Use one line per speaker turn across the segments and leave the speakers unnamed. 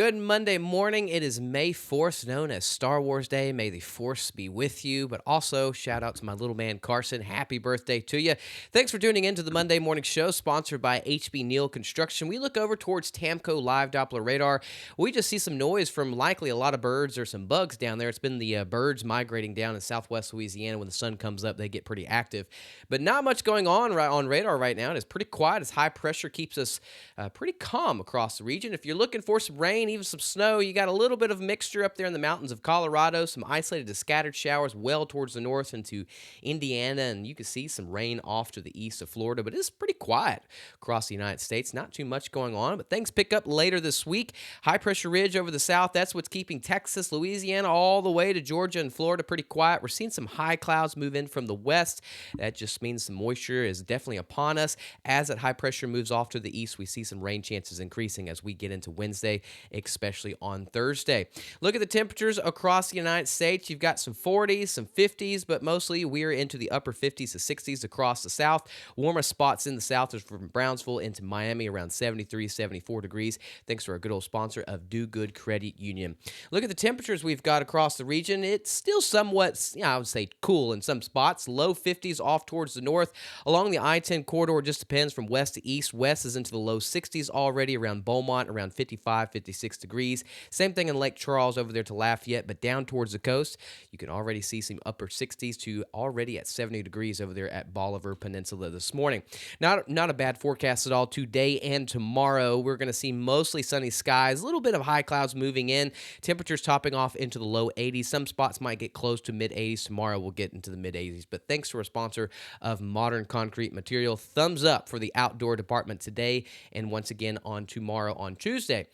Good Monday morning. It is May 4th, known as Star Wars Day. May the Force be with you. But also, shout out to my little man Carson. Happy birthday to you. Thanks for tuning in to the Monday Morning Show, sponsored by HB Neal Construction. We look over towards Tamco Live Doppler Radar. We just see some noise from likely a lot of birds or some bugs down there. It's been the birds migrating down in southwest Louisiana. When the sun comes up, they get pretty active. But not much going on on radar right now. It is pretty quiet as high pressure keeps us pretty calm across the region. If you're looking for some rain, even some snow, you got a little bit of mixture up there in the mountains of Colorado, some isolated to scattered showers well towards the north into Indiana, and you can see some rain off to the east of Florida, but it's pretty quiet across the United States. Not too much going on, but things pick up later this week. High pressure ridge over the south, that's what's keeping Texas, Louisiana, all the way to Georgia and Florida pretty quiet. We're seeing some high clouds move in from the west. That just means some moisture is definitely upon us. As that high pressure moves off to the east, we see some rain chances increasing as we get into Wednesday, especially on Thursday. Look at the temperatures across the United States. You've got some 40s, some 50s, but mostly we're into the upper 50s to 60s across the south. Warmest spots in the south is from Brownsville into Miami, around 73, 74 degrees. Thanks to our good old sponsor of Do Good Credit Union. Look at the temperatures we've got across the region. It's still somewhat, I would say, cool in some spots. Low 50s off towards the north. Along the I-10 corridor, it just depends from west to east. West is into the low 60s already, around Beaumont, around 55, 56 degrees. Same thing in Lake Charles over there to Lafayette, but down towards the coast, you can already see some upper 60s to already at 70 degrees over there at Bolivar Peninsula this morning. Not a bad forecast at all today and tomorrow. We're going to see mostly sunny skies, a little bit of high clouds moving in. Temperatures topping off into the low 80s. Some spots might get close to mid 80s. Tomorrow we'll get into the mid 80s. But thanks to our sponsor of Modern Concrete Material, thumbs up for the outdoor department today and once again on tomorrow on Tuesday.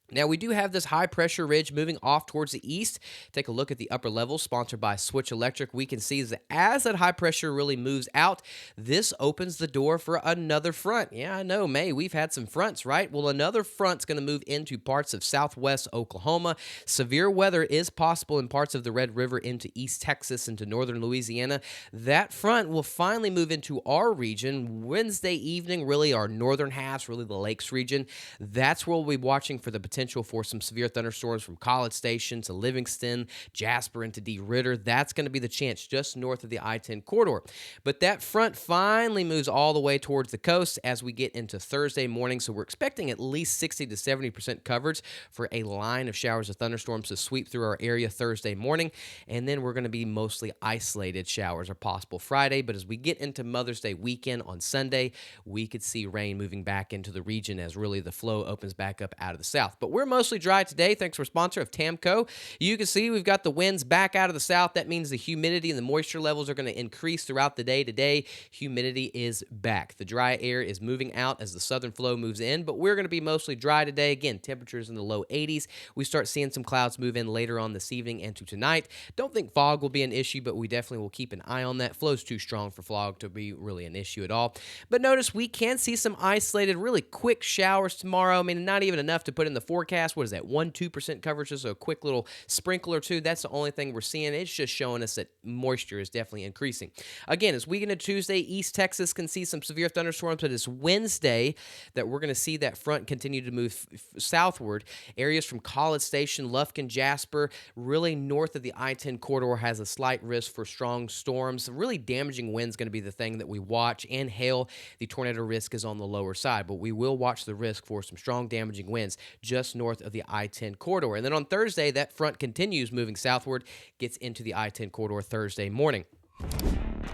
Now, we do have this high-pressure ridge moving off towards the east. Take a look at the upper levels, sponsored by Switch Electric. We can see that as that high pressure really moves out, this opens the door for another front. Yeah, I know, May, we've had some fronts, right? Well, another front's going to move into parts of southwest Oklahoma. Severe weather is possible in parts of the Red River into East Texas, into northern Louisiana. That front will finally move into our region Wednesday evening, really our northern halves, really the lakes region. That's where we'll be watching for the potential for some severe thunderstorms from College Station to Livingston, Jasper into D. Ritter. That's going to be the chance just north of the I-10 corridor. But that front finally moves all the way towards the coast as we get into Thursday morning. So we're expecting at least 60 to 70% coverage for a line of showers of thunderstorms to sweep through our area Thursday morning. And then we're going to be mostly isolated showers are possible Friday. But as we get into Mother's Day weekend on Sunday, we could see rain moving back into the region as really the flow opens back up out of the south. But we're mostly dry today, thanks to our sponsor of Tamco. You can see we've got the winds back out of the south. That means the humidity and the moisture levels are going to increase throughout the day today. Humidity is back. The dry air is moving out as the southern flow moves in, but we're going to be mostly dry today. Again, temperatures in the low 80s. We start seeing some clouds move in later on this evening and to tonight. Don't think fog will be an issue, but we definitely will keep an eye on that. Flow's too strong for fog to be really an issue at all. But notice we can see some isolated, really quick showers tomorrow. I mean, not even enough to put in the forecast. What is that, 1-2% coverage, just a quick little sprinkle or two. That's the only thing we're seeing. It's just showing us that moisture is definitely increasing. Again, as we get into Tuesday, East Texas can see some severe thunderstorms, but it's Wednesday that we're going to see that front continue to move southward. Areas from College Station, Lufkin, Jasper, really north of the I-10 corridor has a slight risk for strong storms. Really damaging winds going to be the thing that we watch, and hail. The tornado risk is on the lower side, but we will watch the risk for some strong damaging winds just north of the I-10 corridor. And then on Thursday, that front continues moving southward, gets into the I-10 corridor Thursday morning.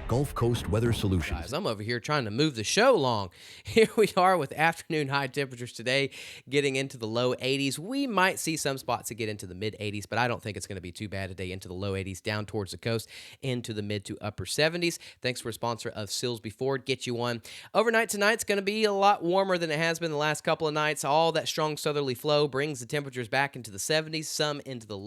Gulf Coast Weather Solutions.
Guys, I'm over here trying to move the show along. Here we are with afternoon high temperatures today, getting into the low 80s. We might see some spots that get into the mid 80s, but I don't think it's going to be too bad today. Into the low 80s, down towards the coast, into the mid to upper 70s. Thanks for a sponsor of Silsby Ford. Get you one. Overnight tonight's going to be a lot warmer than it has been the last couple of nights. All that strong southerly flow brings the temperatures back into the 70s, some into the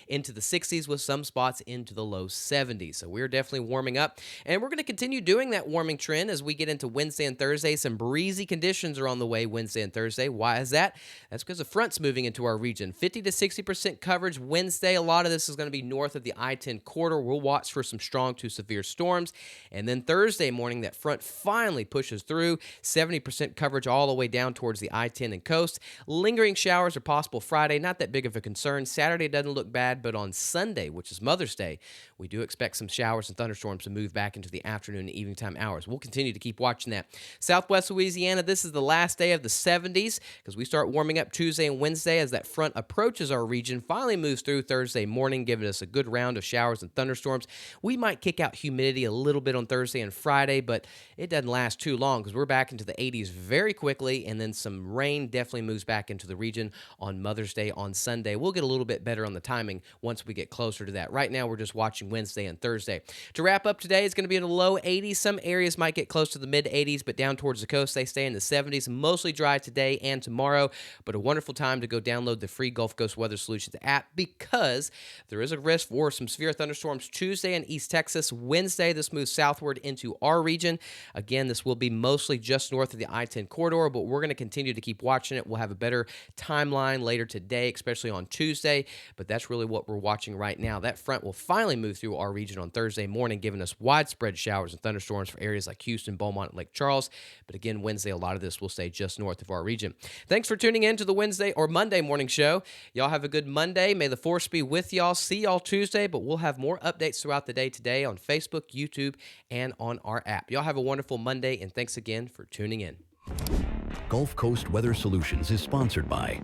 into the 60s with some spots into the low 70s. So we're definitely warming warming up. And we're going to continue doing that warming trend as we get into Wednesday and Thursday. Some breezy conditions are on the way Wednesday and Thursday. Why is that? That's because the front's moving into our region. 50 to 60% coverage Wednesday. A lot of this is going to be north of the I-10 corridor. We'll watch for some strong to severe storms. And then Thursday morning, that front finally pushes through. 70% coverage all the way down towards the I-10 and coast. Lingering showers are possible Friday. Not that big of a concern. Saturday doesn't look bad, but on Sunday, which is Mother's Day, we do expect some showers and thunderstorms to move back into the afternoon and evening time hours. We'll continue to keep watching that. Southwest Louisiana, this is the last day of the 70s because we start warming up Tuesday and Wednesday as that front approaches our region, finally moves through Thursday morning, giving us a good round of showers and thunderstorms. We might kick out humidity a little bit on Thursday and Friday, but it doesn't last too long because we're back into the 80s very quickly, and then some rain definitely moves back into the region on Mother's Day on Sunday. We'll get a little bit better on the timing once we get closer to that. Right now, we're just watching Wednesday and Thursday. To wrap up today, it's going to be in the low 80s. Some areas might get close to the mid 80s, but down towards the coast, they stay in the 70s. Mostly dry today and tomorrow, but a wonderful time to go download the free Gulf Coast Weather Solutions app because there is a risk for some severe thunderstorms Tuesday in East Texas. Wednesday, this moves southward into our region. Again, this will be mostly just north of the I-10 corridor, but we're going to continue to keep watching it. We'll have a better timeline later today, especially on Tuesday, but that's really what we're watching right now. That front will finally move through our region on Thursday morning, giving us widespread showers and thunderstorms for areas like Houston, Beaumont, and Lake Charles. But again, Wednesday, a lot of this will stay just north of our region. Thanks for tuning in to the Wednesday or Monday morning show. Y'all have a good Monday. May the force be with y'all. See y'all Tuesday, but we'll have more updates throughout the day today on Facebook, YouTube, and on our app. Y'all have a wonderful Monday, and thanks again for tuning in.
Gulf Coast Weather Solutions is sponsored by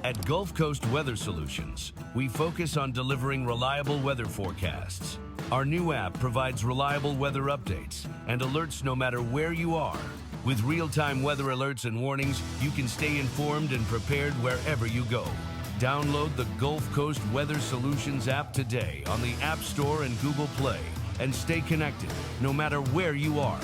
At Gulf Coast Weather Solutions, we focus on delivering reliable weather forecasts. Our new app provides reliable weather updates and alerts no matter where you are. With real-time weather alerts and warnings, you can stay informed and prepared wherever you go. Download the Gulf Coast Weather Solutions app today on the App Store and Google Play and stay connected no matter where you are.